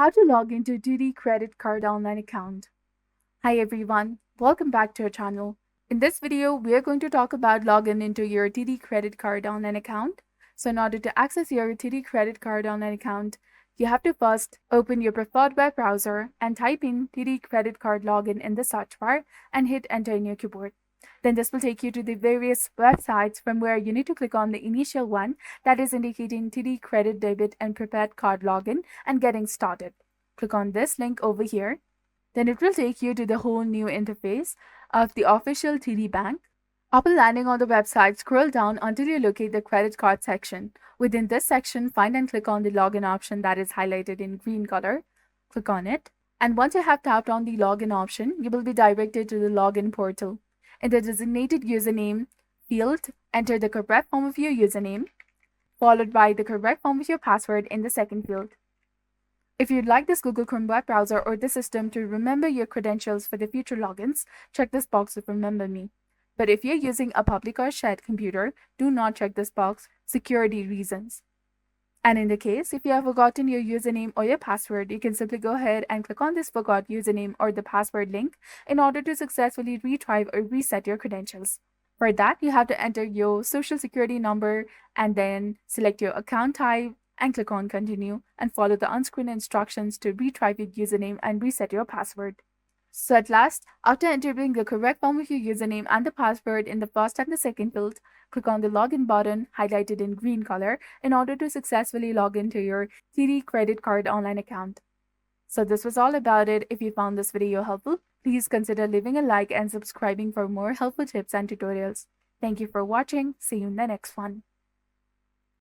How to log into TD credit card online account. Hi everyone, welcome back to our channel. In this video, we are going to talk about login into your TD credit card online account. So in order to access your TD credit card online account, you have to first open your preferred web browser and type in TD credit card login in the search bar and hit enter in your keyboard. Then this will take you to the various websites from where you need to click on the initial one that is indicating TD credit debit and prepared card login and getting started. Click on this link over here. Then it will take you to the whole new interface of the official TD bank. Upon landing on the website, scroll down until you locate the credit card section. Within this section, find and click on the login option that is highlighted in green color. Click on it. And once you have tapped on the login option, you will be directed to the login portal. In the designated username field, enter the correct form of your username, followed by the correct form of your password in the second field. If you'd like this Google Chrome web browser or the system to remember your credentials for the future logins, check this box with Remember Me. But if you're using a public or shared computer, do not check this box, security reasons. And in the case, if you have forgotten your username or your password, you can simply go ahead and click on this Forgot Username or the Password link in order to successfully retrieve or reset your credentials. For that, you have to enter your social security number and then select your account type and click on Continue and follow the on-screen instructions to retrieve your username and reset your password. So at last, after entering the correct form of your username and the password in the first and the second field, click on the login button highlighted in green color in order to successfully log into your TD credit card online account. So this was all about it. If you found this video helpful, please consider leaving a like and subscribing for more helpful tips and tutorials. Thank you for watching. See you in the next one.